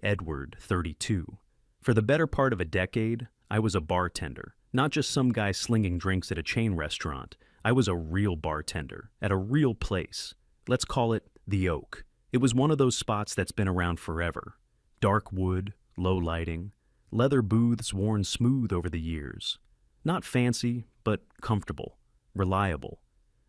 Edward, 32. For the better part of a decade, I was a bartender, not just some guy slinging drinks at a chain restaurant. I was a real bartender, at a real place. Let's call it the Oak. It was one of those spots that's been around forever. Dark wood, low lighting, leather booths worn smooth over the years. Not fancy, but comfortable, reliable.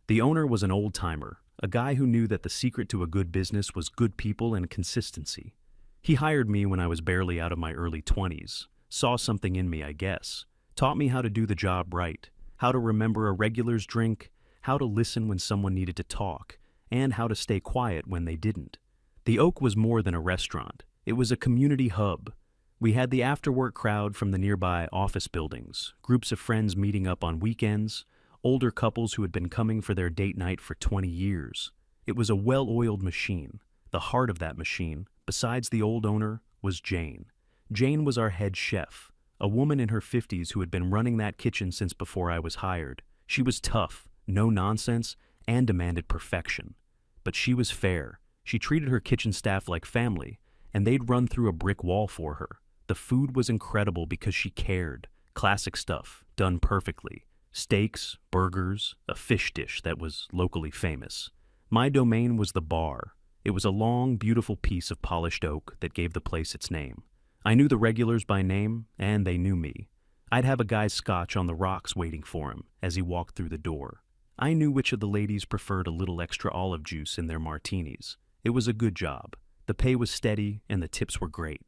The owner was an old-timer, a guy who knew that the secret to a good business was good people and consistency. He hired me when I was barely out of my early 20s, saw something in me, I guess, taught me how to do the job right, how to remember a regular's drink, how to listen when someone needed to talk, and how to stay quiet when they didn't. The Oak was more than a restaurant. It was a community hub. We had the after-work crowd from the nearby office buildings, groups of friends meeting up on weekends, older couples who had been coming for their date night for 20 years. It was a well-oiled machine. The heart of that machine, besides the old owner, was Jane. Jane was our head chef, a woman in her 50s who had been running that kitchen since before I was hired. She was tough, no nonsense, and demanded perfection. But she was fair. She treated her kitchen staff like family, and they'd run through a brick wall for her. The food was incredible because she cared. Classic stuff, done perfectly. Steaks, burgers, a fish dish that was locally famous. My domain was the bar. It was a long, beautiful piece of polished oak that gave the place its name. I knew the regulars by name, and they knew me. I'd have a guy's scotch on the rocks waiting for him as he walked through the door. I knew which of the ladies preferred a little extra olive juice in their martinis. It was a good job. The pay was steady, and the tips were great.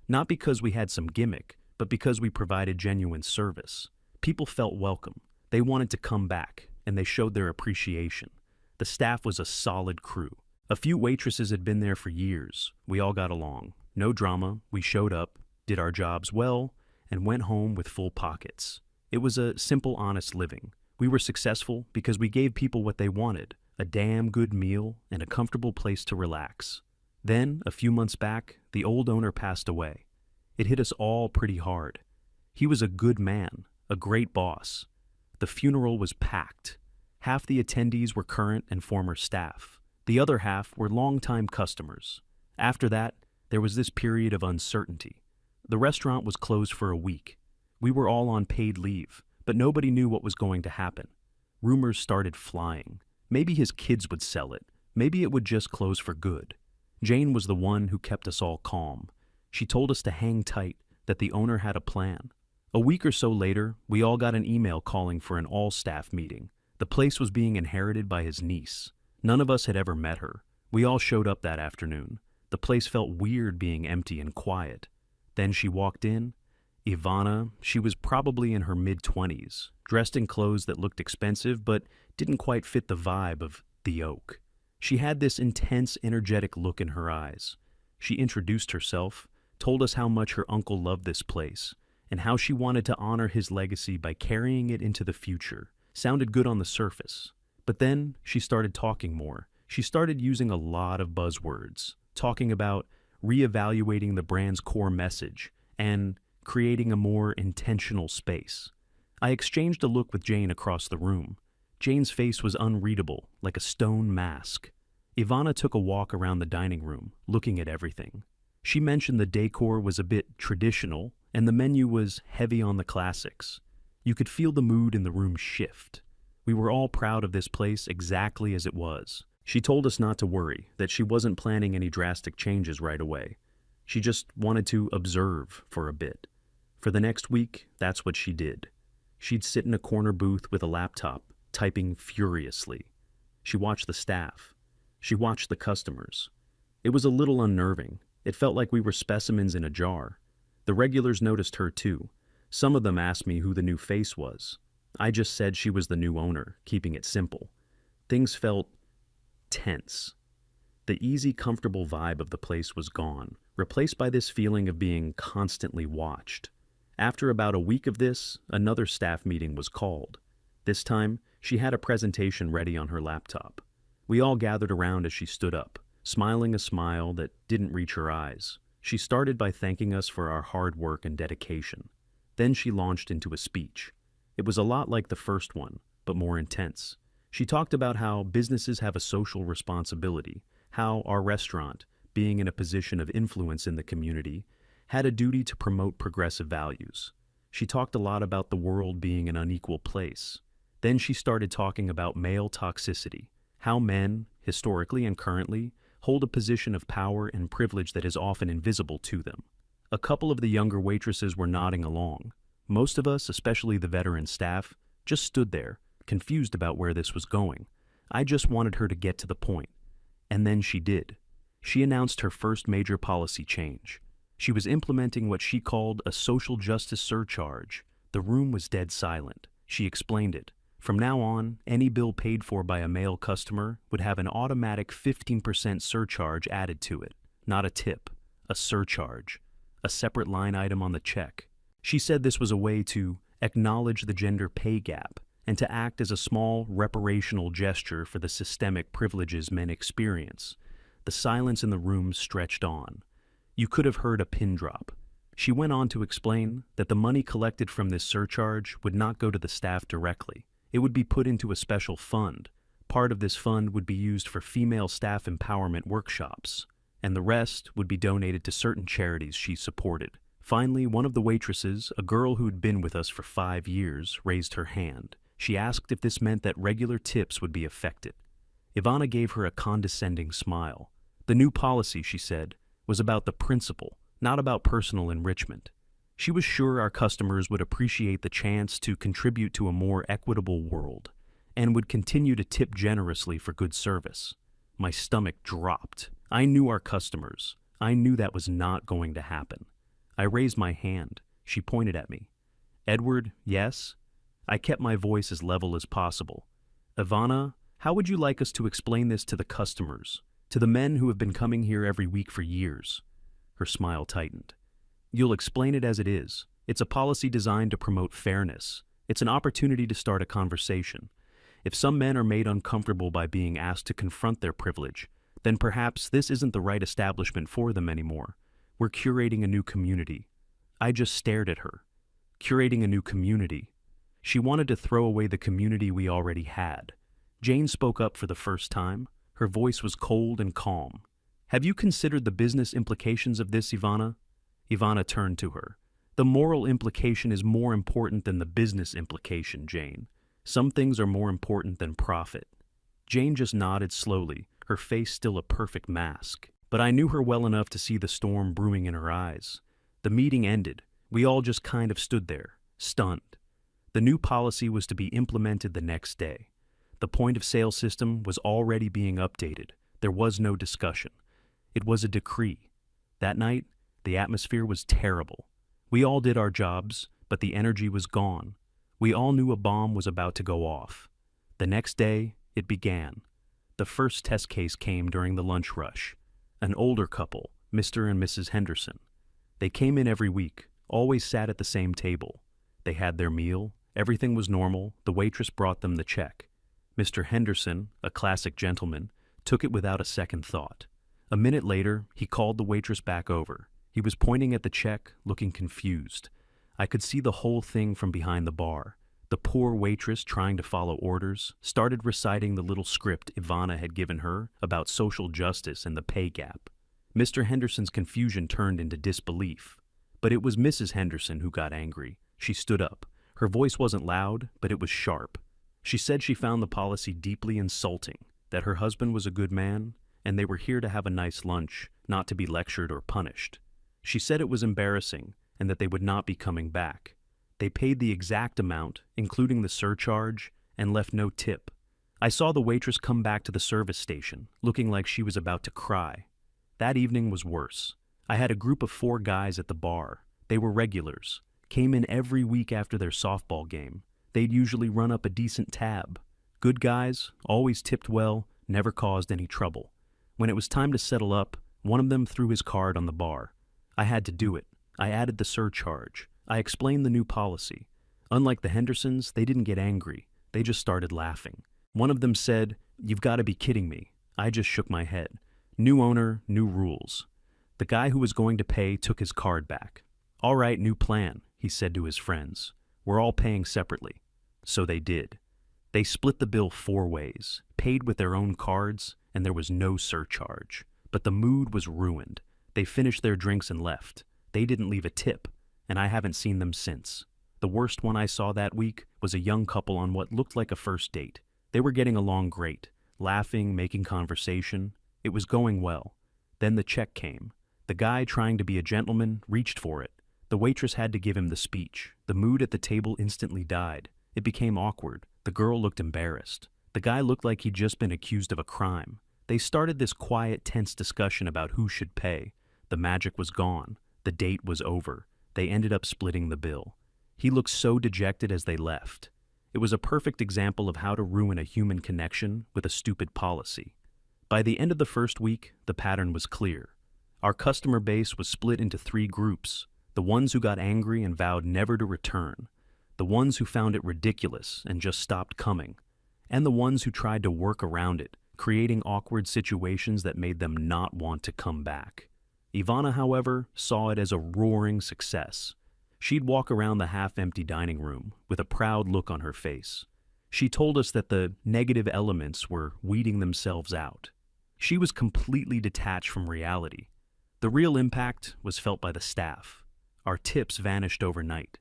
Not because we had some gimmick, but because we provided genuine service. People felt welcome. They wanted to come back, and they showed their appreciation. The staff was a solid crew. A few waitresses had been there for years. We all got along. No drama. We showed up, did our jobs well, and went home with full pockets. It was a simple, honest living. We were successful because we gave people what they wanted, a damn good meal and a comfortable place to relax. Then, a few months back, the old owner passed away. It hit us all pretty hard. He was a good man, a great boss. The funeral was packed. Half the attendees were current and former staff. The other half were longtime customers. After that, there was this period of uncertainty. The restaurant was closed for a week. We were all on paid leave, but nobody knew what was going to happen. Rumors started flying. Maybe his kids would sell it. Maybe it would just close for good. Jane was the one who kept us all calm. She told us to hang tight, that the owner had a plan. A week or so later, we all got an email calling for an all-staff meeting. The place was being inherited by his niece. None of us had ever met her. We all showed up that afternoon. The place felt weird being empty and quiet. Then she walked in. Ivana, she was probably in her mid-20s, dressed in clothes that looked expensive but didn't quite fit the vibe of the Oak. She had this intense, energetic look in her eyes. She introduced herself, told us how much her uncle loved this place, and how she wanted to honor his legacy by carrying it into the future. Sounded good on the surface. But then she started talking more. She started using a lot of buzzwords, talking about reevaluating the brand's core message and creating a more intentional space. I exchanged a look with Jane across the room. Jane's face was unreadable, like a stone mask. Ivana took a walk around the dining room, looking at everything. She mentioned the decor was a bit traditional, and the menu was heavy on the classics. You could feel the mood in the room shift. We were all proud of this place exactly as it was. She told us not to worry, that she wasn't planning any drastic changes right away. She just wanted to observe for a bit. For the next week, that's what she did. She'd sit in a corner booth with a laptop, typing furiously. She watched the staff. She watched the customers. It was a little unnerving. It felt like we were specimens in a jar. The regulars noticed her too. Some of them asked me who the new face was. I just said she was the new owner, keeping it simple. Things felt tense. The easy, comfortable vibe of the place was gone, replaced by this feeling of being constantly watched. After about a week of this, another staff meeting was called. This time, she had a presentation ready on her laptop. We all gathered around as she stood up, smiling a smile that didn't reach her eyes. She started by thanking us for our hard work and dedication. Then she launched into a speech. It was a lot like the first one, but more intense. She talked about how businesses have a social responsibility, how our restaurant, being in a position of influence in the community, had a duty to promote progressive values. She talked a lot about the world being an unequal place. Then she started talking about male toxicity, how men, historically and currently, hold a position of power and privilege that is often invisible to them. A couple of the younger waitresses were nodding along. Most of us, especially the veteran staff, just stood there, confused about where this was going. I just wanted her to get to the point. And then she did. She announced her first major policy change. She was implementing what she called a social justice surcharge. The room was dead silent. She explained it. From now on, any bill paid for by a male customer would have an automatic 15% surcharge added to it. Not a tip, a surcharge, a separate line item on the check. She said this was a way to acknowledge the gender pay gap and to act as a small reparational gesture for the systemic privileges men experience. The silence in the room stretched on. You could have heard a pin drop. She went on to explain that the money collected from this surcharge would not go to the staff directly. It would be put into a special fund. Part of this fund would be used for female staff empowerment workshops, and the rest would be donated to certain charities she supported. Finally, one of the waitresses, a girl who had been with us for 5 years, raised her hand. She asked if this meant that regular tips would be affected. Ivana gave her a condescending smile. The new policy, she said, was about the principle, not about personal enrichment. She was sure our customers would appreciate the chance to contribute to a more equitable world and would continue to tip generously for good service. My stomach dropped. I knew our customers. I knew that was not going to happen. I raised my hand. She pointed at me. Edward, yes? I kept my voice as level as possible. Ivana, how would you like us to explain this to the customers, to the men who have been coming here every week for years? Her smile tightened. You'll explain it as it is. It's a policy designed to promote fairness. It's an opportunity to start a conversation. If some men are made uncomfortable by being asked to confront their privilege, then perhaps this isn't the right establishment for them anymore. We're curating a new community. I just stared at her. Curating a new community. She wanted to throw away the community we already had. Jane spoke up for the first time. Her voice was cold and calm. Have you considered the business implications of this, Ivana? Ivana turned to her. The moral implication is more important than the business implication, Jane. Some things are more important than profit. Jane just nodded slowly, her face still a perfect mask. But I knew her well enough to see the storm brewing in her eyes. The meeting ended. We all just kind of stood there, stunned. The new policy was to be implemented the next day. The point-of-sale system was already being updated. There was no discussion. It was a decree. That night, the atmosphere was terrible. We all did our jobs, but the energy was gone. We all knew a bomb was about to go off. The next day, it began. The first test case came during the lunch rush. An older couple, Mr. and Mrs. Henderson. They came in every week, always sat at the same table. They had their meal, everything was normal, the waitress brought them the check. Mr. Henderson, a classic gentleman, took it without a second thought. A minute later, he called the waitress back over. He was pointing at the check, looking confused. I could see the whole thing from behind the bar. The poor waitress, trying to follow orders, started reciting the little script Ivana had given her about social justice and the pay gap. Mr. Henderson's confusion turned into disbelief. But it was Mrs. Henderson who got angry. She stood up. Her voice wasn't loud, but it was sharp. She said she found the policy deeply insulting, that her husband was a good man, and they were here to have a nice lunch, not to be lectured or punished. She said it was embarrassing, and that they would not be coming back. They paid the exact amount, including the surcharge, and left no tip. I saw the waitress come back to the service station, looking like she was about to cry. That evening was worse. I had a group of 4 guys at the bar. They were regulars, came in every week after their softball game. They'd usually run up a decent tab. Good guys, always tipped well, never caused any trouble. When it was time to settle up, one of them threw his card on the bar. I had to do it. I added the surcharge. I explained the new policy. Unlike the Hendersons, they didn't get angry. They just started laughing. One of them said, "You've got to be kidding me." I just shook my head. New owner, new rules. The guy who was going to pay took his card back. "All right, new plan," he said to his friends. "We're all paying separately." So they did. They split the bill 4 ways, paid with their own cards, and there was no surcharge. But the mood was ruined. They finished their drinks and left. They didn't leave a tip, and I haven't seen them since. The worst one I saw that week was a young couple on what looked like a first date. They were getting along great, laughing, making conversation. It was going well. Then the check came. The guy, trying to be a gentleman, reached for it. The waitress had to give him the speech. The mood at the table instantly died. It became awkward. The girl looked embarrassed. The guy looked like he'd just been accused of a crime. They started this quiet, tense discussion about who should pay. The magic was gone. The date was over. They ended up splitting the bill. He looked so dejected as they left. It was a perfect example of how to ruin a human connection with a stupid policy. By the end of the first week, the pattern was clear. Our customer base was split into 3 groups: the ones who got angry and vowed never to return, the ones who found it ridiculous and just stopped coming, and the ones who tried to work around it, creating awkward situations that made them not want to come back. Ivana, however, saw it as a roaring success. She'd walk around the half-empty dining room with a proud look on her face. She told us that the negative elements were weeding themselves out. She was completely detached from reality. The real impact was felt by the staff. Our tips vanished overnight.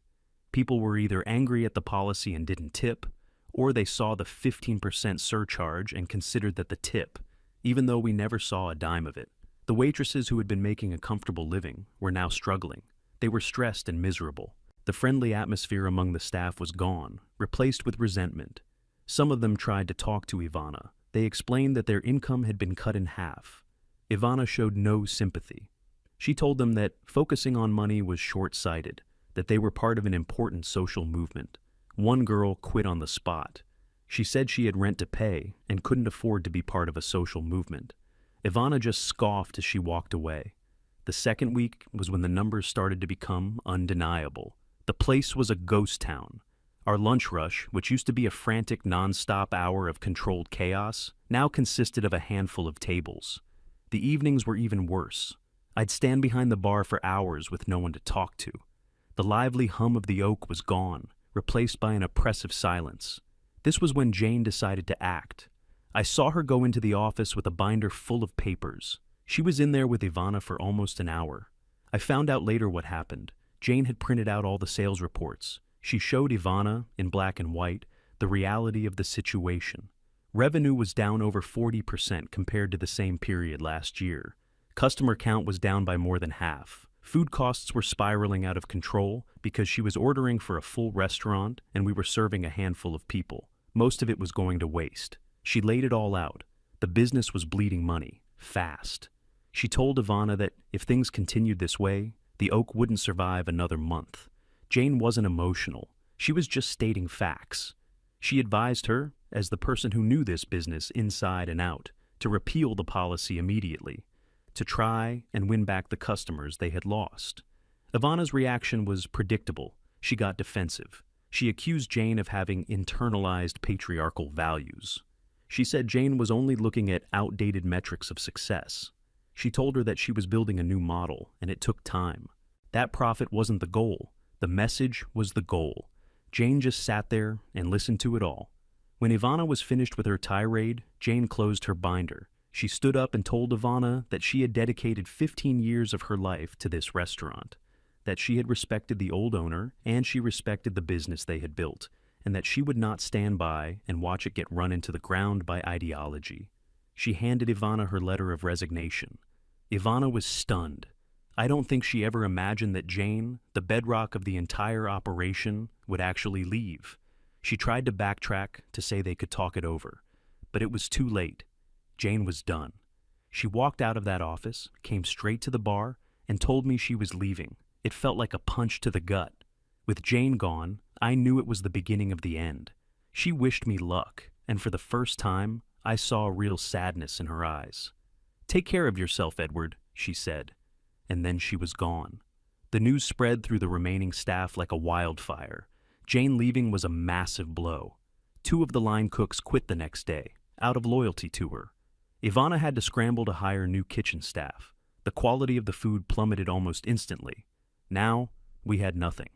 People were either angry at the policy and didn't tip, or they saw the 15% surcharge and considered that the tip, even though we never saw a dime of it. The waitresses who had been making a comfortable living were now struggling. They were stressed and miserable. The friendly atmosphere among the staff was gone, replaced with resentment. Some of them tried to talk to Ivana. They explained that their income had been cut in half. Ivana showed no sympathy. She told them that focusing on money was short-sighted, that they were part of an important social movement. One girl quit on the spot. She said she had rent to pay and couldn't afford to be part of a social movement. Ivana just scoffed as she walked away. The second week was when the numbers started to become undeniable. The place was a ghost town. Our lunch rush, which used to be a frantic, non-stop hour of controlled chaos, now consisted of a handful of tables. The evenings were even worse. I'd stand behind the bar for hours with no one to talk to. The lively hum of the oak was gone, replaced by an oppressive silence. This was when Jane decided to act. I saw her go into the office with a binder full of papers. She was in there with Ivana for almost an hour. I found out later what happened. Jane had printed out all the sales reports. She showed Ivana, in black and white, the reality of the situation. Revenue was down over 40% compared to the same period last year. Customer count was down by more than half. Food costs were spiraling out of control because she was ordering for a full restaurant and we were serving a handful of people. Most of it was going to waste. She laid it all out. The business was bleeding money, fast. She told Ivana that if things continued this way, the oak wouldn't survive another month. Jane wasn't emotional. She was just stating facts. She advised her, as the person who knew this business inside and out, to repeal the policy immediately, to try and win back the customers they had lost. Ivana's reaction was predictable. She got defensive. She accused Jane of having internalized patriarchal values. She said Jane was only looking at outdated metrics of success. She told her that she was building a new model, and it took time. That profit wasn't the goal. The message was the goal. Jane just sat there and listened to it all. When Ivana was finished with her tirade, Jane closed her binder. She stood up and told Ivana that she had dedicated 15 years of her life to this restaurant, that she had respected the old owner and she respected the business they had built, and that she would not stand by and watch it get run into the ground by ideology. She handed Ivana her letter of resignation. Ivana was stunned. I don't think she ever imagined that Jane, the bedrock of the entire operation, would actually leave. She tried to backtrack to say they could talk it over, but it was too late. Jane was done. She walked out of that office, came straight to the bar, and told me she was leaving. It felt like a punch to the gut. With Jane gone, I knew it was the beginning of the end. She wished me luck, and for the first time, I saw real sadness in her eyes. "Take care of yourself, Edward," she said. And then she was gone. The news spread through the remaining staff like a wildfire. Jane leaving was a massive blow. 2 of the line cooks quit the next day, out of loyalty to her. Ivana had to scramble to hire new kitchen staff. The quality of the food plummeted almost instantly. Now, we had nothing.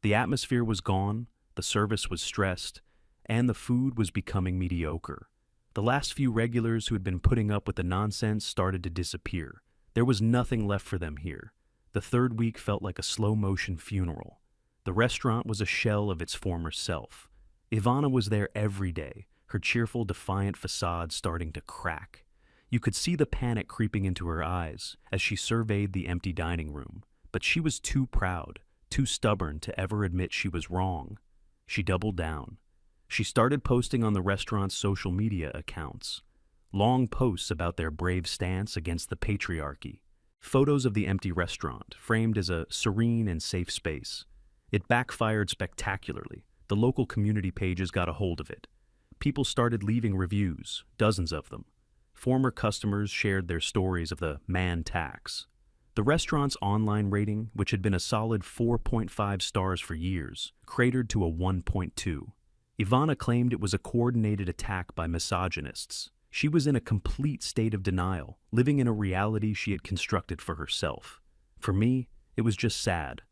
The atmosphere was gone, the service was stressed, and the food was becoming mediocre. The last few regulars who had been putting up with the nonsense started to disappear. There was nothing left for them here. The third week felt like a slow-motion funeral. The restaurant was a shell of its former self. Ivana was there every day, her cheerful, defiant facade starting to crack. You could see the panic creeping into her eyes as she surveyed the empty dining room, but she was too proud, too stubborn to ever admit she was wrong. She doubled down. She started posting on the restaurant's social media accounts. Long posts about their brave stance against the patriarchy. Photos of the empty restaurant, framed as a serene and safe space. It backfired spectacularly. The local community pages got a hold of it. People started leaving reviews, dozens of them. Former customers shared their stories of the man tax. The restaurant's online rating, which had been a solid 4.5 stars for years, cratered to a 1.2. Ivana claimed it was a coordinated attack by misogynists. She was in a complete state of denial, living in a reality she had constructed for herself. For me, it was just sad.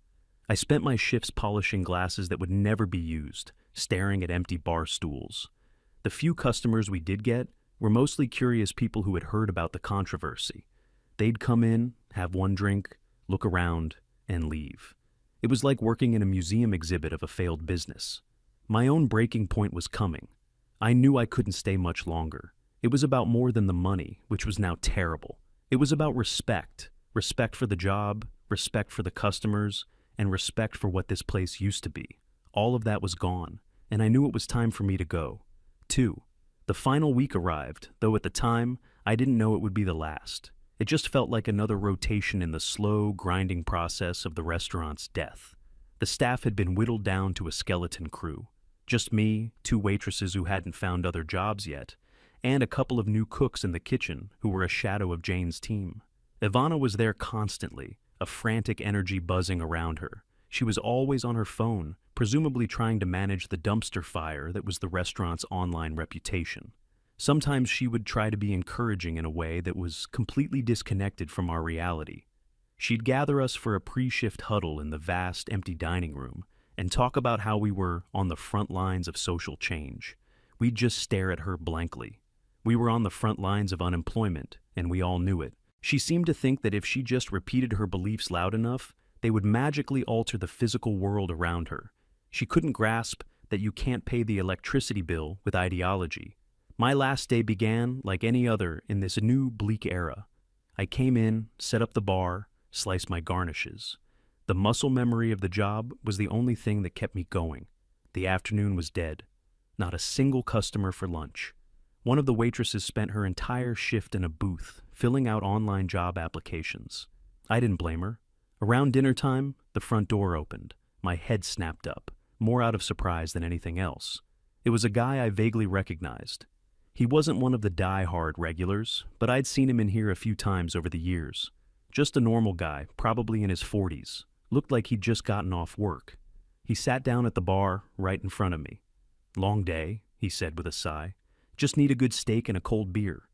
I spent my shifts polishing glasses that would never be used, staring at empty bar stools. The few customers we did get were mostly curious people who had heard about the controversy. They'd come in, have one drink, look around, and leave. It was like working in a museum exhibit of a failed business. My own breaking point was coming. I knew I couldn't stay much longer. It was about more than the money, which was now terrible. It was about respect. Respect for the job, respect for the customers, and respect for what this place used to be. All of that was gone, and I knew it was time for me to go. 2. The final week arrived, though at the time, I didn't know it would be the last. It just felt like another rotation in the slow, grinding process of the restaurant's death. The staff had been whittled down to a skeleton crew. Just me, 2 waitresses who hadn't found other jobs yet, and a couple of new cooks in the kitchen who were a shadow of Jane's team. Ivana was there constantly, a frantic energy buzzing around her. She was always on her phone, presumably trying to manage the dumpster fire that was the restaurant's online reputation. Sometimes she would try to be encouraging in a way that was completely disconnected from our reality. She'd gather us for a pre-shift huddle in the vast, empty dining room and talk about how we were on the front lines of social change. We'd just stare at her blankly. We were on the front lines of unemployment, and we all knew it. She seemed to think that if she just repeated her beliefs loud enough, they would magically alter the physical world around her. She couldn't grasp that you can't pay the electricity bill with ideology. My last day began like any other in this new bleak era. I came in, set up the bar, sliced my garnishes. The muscle memory of the job was the only thing that kept me going. The afternoon was dead. Not a single customer for lunch. One of the waitresses spent her entire shift in a booth, filling out online job applications. I didn't blame her. Around dinner time, the front door opened. My head snapped up, more out of surprise than anything else. It was a guy I vaguely recognized. He wasn't one of the die-hard regulars, but I'd seen him in here a few times over the years. Just a normal guy, probably in his 40s. Looked like he'd just gotten off work. He sat down at the bar right in front of me. "Long day," he said with a sigh. "Just need a good steak and a cold beer."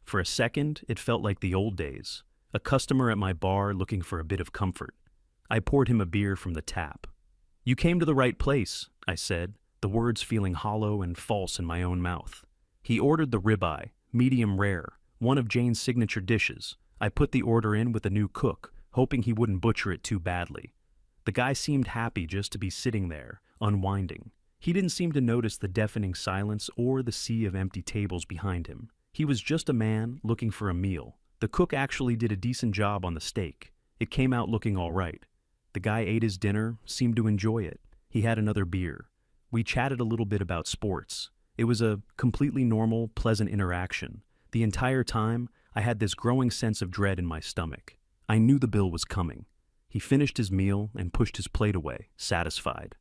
For a second, it felt like the old days. A customer at my bar looking for a bit of comfort. I poured him a beer from the tap. "You came to the right place," I said, the words feeling hollow and false in my own mouth. He ordered the ribeye, medium rare, one of Jane's signature dishes. I put the order in with the new cook, hoping he wouldn't butcher it too badly. The guy seemed happy just to be sitting there, unwinding. He didn't seem to notice the deafening silence or the sea of empty tables behind him. He was just a man looking for a meal. The cook actually did a decent job on the steak. It came out looking all right. The guy ate his dinner, seemed to enjoy it. He had another beer. We chatted a little bit about sports. It was a completely normal, pleasant interaction. The entire time, I had this growing sense of dread in my stomach. I knew the bill was coming. He finished his meal and pushed his plate away, satisfied.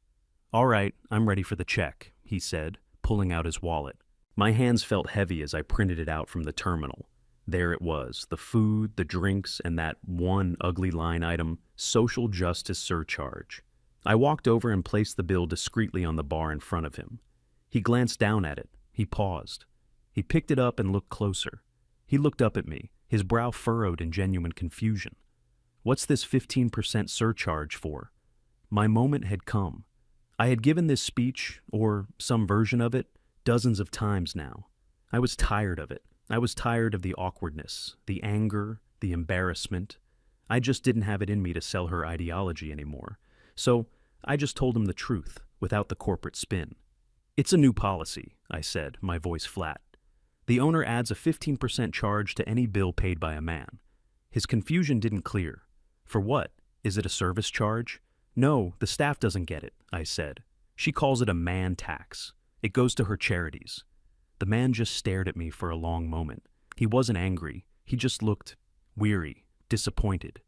"All right, I'm ready for the check," he said, pulling out his wallet. My hands felt heavy as I printed it out from the terminal. There it was, the food, the drinks, and that one ugly line item, social justice surcharge. I walked over and placed the bill discreetly on the bar in front of him. He glanced down at it. He paused. He picked it up and looked closer. He looked up at me, his brow furrowed in genuine confusion. "What's this 15% surcharge for?" My moment had come. I had given this speech, or some version of it, dozens of times now. I was tired of it. I was tired of the awkwardness, the anger, the embarrassment. I just didn't have it in me to sell her ideology anymore. So I just told him the truth, without the corporate spin. It's a new policy, I said, my voice flat. The owner adds a 15% charge to any bill paid by a man. His confusion didn't clear. For what? Is it a service charge? No, the staff doesn't get it, I said. She calls it a man tax. It goes to her charities. The man just stared at me for a long moment. He wasn't angry. He just looked weary, disappointed.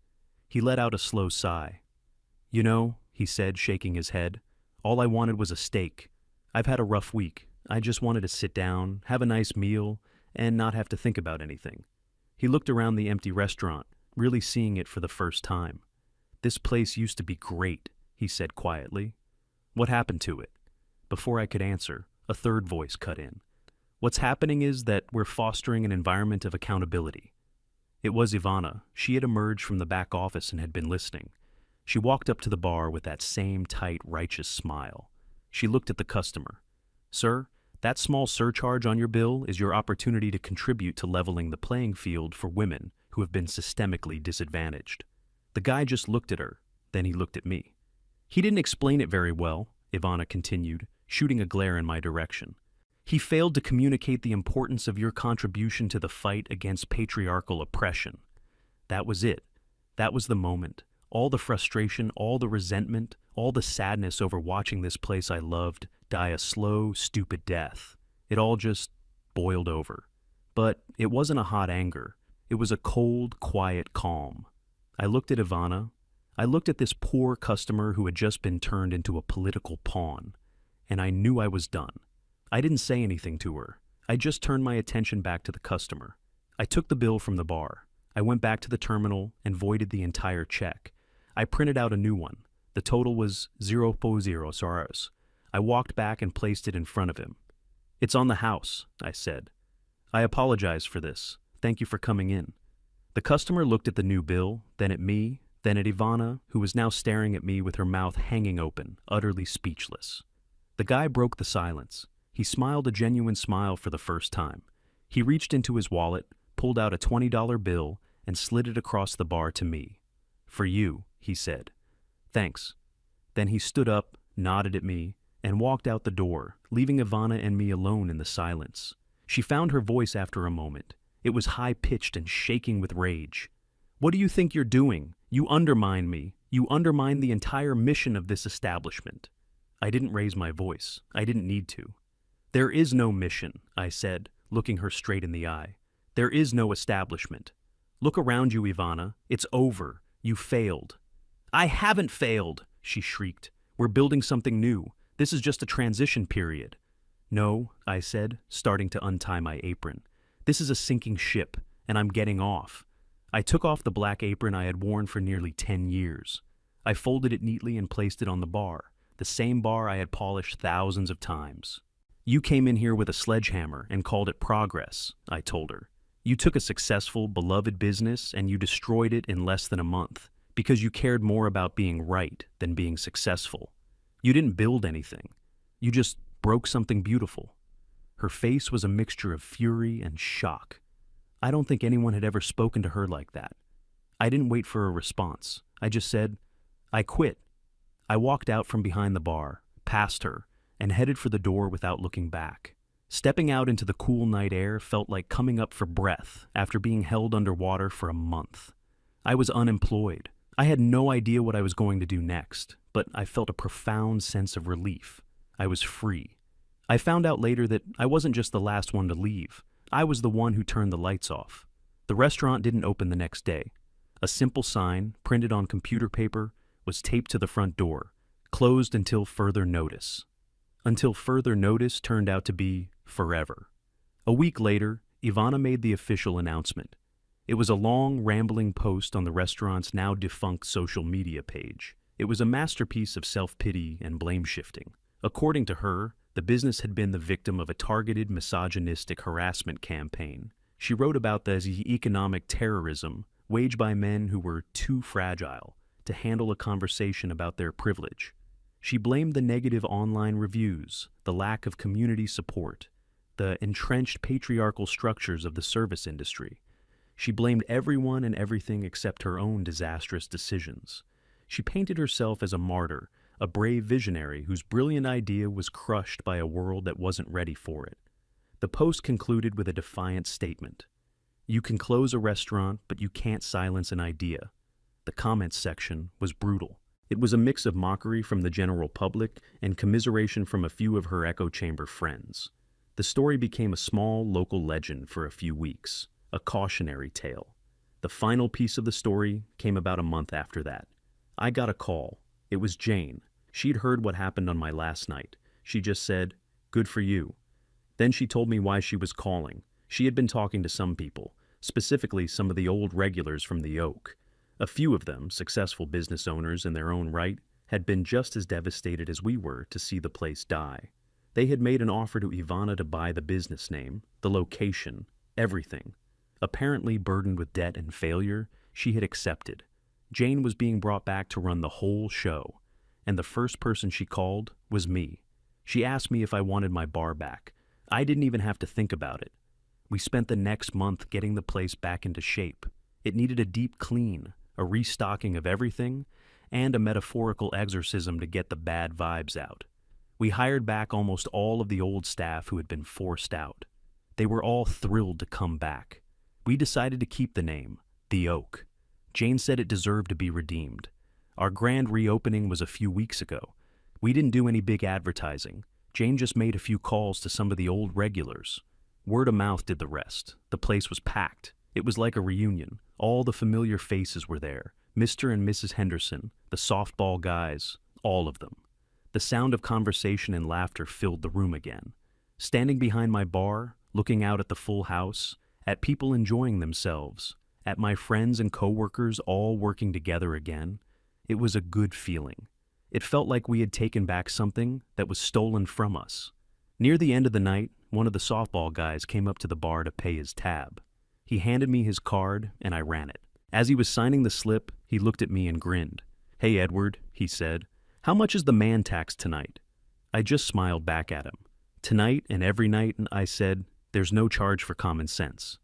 He let out a slow sigh. You know, he said, shaking his head, all I wanted was a steak. I've had a rough week. I just wanted to sit down, have a nice meal, and not have to think about anything. He looked around the empty restaurant, really seeing it for the first time. This place used to be great, he said quietly. What happened to it? Before I could answer, a third voice cut in. What's happening is that we're fostering an environment of accountability. It was Ivana. She had emerged from the back office and had been listening. She walked up to the bar with that same tight, righteous smile. She looked at the customer. Sir, that small surcharge on your bill is your opportunity to contribute to leveling the playing field for women who have been systemically disadvantaged. The guy just looked at her, then he looked at me. He didn't explain it very well, Ivana continued, shooting a glare in my direction. He failed to communicate the importance of your contribution to the fight against patriarchal oppression. That was it. That was the moment. All the frustration, all the resentment, all the sadness over watching this place I loved die a slow, stupid death. It all just boiled over. But it wasn't a hot anger. It was a cold, quiet calm. I looked at Ivana. I looked at this poor customer who had just been turned into a political pawn. And I knew I was done. I didn't say anything to her. I just turned my attention back to the customer. I took the bill from the bar. I went back to the terminal and voided the entire check. I printed out a new one. The total was 0.0 Surcharge. I walked back and placed it in front of him. It's on the house, I said. I apologize for this. Thank you for coming in. The customer looked at the new bill, then at me, then at Ivana, who was now staring at me with her mouth hanging open, utterly speechless. The guy broke the silence. He smiled a genuine smile for the first time. He reached into his wallet, pulled out a $20 bill, and slid it across the bar to me. For you, he said. Thanks. Then he stood up, nodded at me, and walked out the door, leaving Ivana and me alone in the silence. She found her voice after a moment. It was high-pitched and shaking with rage. What do you think you're doing? You undermine me. You undermine the entire mission of this establishment. I didn't raise my voice. I didn't need to. There is no mission, I said, looking her straight in the eye. There is no establishment. Look around you, Ivana. It's over. You failed. I haven't failed, she shrieked. We're building something new. This is just a transition period. No, I said, starting to untie my apron. This is a sinking ship, and I'm getting off. I took off the black apron I had worn for nearly 10 years. I folded it neatly and placed it on the bar, the same bar I had polished thousands of times. You came in here with a sledgehammer and called it progress, I told her. You took a successful, beloved business and you destroyed it in less than a month because you cared more about being right than being successful. You didn't build anything. You just broke something beautiful. Her face was a mixture of fury and shock. I don't think anyone had ever spoken to her like that. I didn't wait for a response. I just said, I quit. I walked out from behind the bar, past her, and headed for the door without looking back. Stepping out into the cool night air felt like coming up for breath after being held underwater for a month. I was unemployed. I had no idea what I was going to do next, but I felt a profound sense of relief. I was free. I found out later that I wasn't just the last one to leave. I was the one who turned the lights off. The restaurant didn't open the next day. A simple sign, printed on computer paper, was taped to the front door, closed until further notice. Until further notice turned out to be forever. A week later, Ivana made the official announcement. It was a long, rambling post on the restaurant's now defunct social media page. It was a masterpiece of self-pity and blame-shifting. According to her, the business had been the victim of a targeted misogynistic harassment campaign. She wrote about the economic terrorism waged by men who were too fragile to handle a conversation about their privilege. She blamed the negative online reviews, the lack of community support, the entrenched patriarchal structures of the service industry. She blamed everyone and everything except her own disastrous decisions. She painted herself as a martyr, a brave visionary whose brilliant idea was crushed by a world that wasn't ready for it. The post concluded with a defiant statement. "You can close a restaurant, but you can't silence an idea." The comments section was brutal. It was a mix of mockery from the general public and commiseration from a few of her echo chamber friends. The story became a small local legend for a few weeks, a cautionary tale. The final piece of the story came about a month after that. I got a call. It was Jane. She'd heard what happened on my last night. She just said, "Good for you." Then she told me why she was calling. She had been talking to some people, specifically some of the old regulars from the Oak. A few of them, successful business owners in their own right, had been just as devastated as we were to see the place die. They had made an offer to Ivana to buy the business name, the location, everything. Apparently burdened with debt and failure, she had accepted. Jane was being brought back to run the whole show, and the first person she called was me. She asked me if I wanted my bar back. I didn't even have to think about it. We spent the next month getting the place back into shape. It needed a deep clean, a restocking of everything, and a metaphorical exorcism to get the bad vibes out. We hired back almost all of the old staff who had been forced out. They were all thrilled to come back. We decided to keep the name, The Oak. Jane said it deserved to be redeemed. Our grand reopening was a few weeks ago. We didn't do any big advertising. Jane just made a few calls to some of the old regulars. Word of mouth did the rest. The place was packed. It was like a reunion. All the familiar faces were there. Mr. and Mrs. Henderson, the softball guys, all of them. The sound of conversation and laughter filled the room again. Standing behind my bar, looking out at the full house, at people enjoying themselves, at my friends and coworkers all working together again, it was a good feeling. It felt like we had taken back something that was stolen from us. Near the end of the night, one of the softball guys came up to the bar to pay his tab. He handed me his card, and I ran it. As he was signing the slip, he looked at me and grinned. "Hey, Edward," he said, "how much is the man tax tonight?" I just smiled back at him. Tonight and every night, I said, "There's no charge for common sense."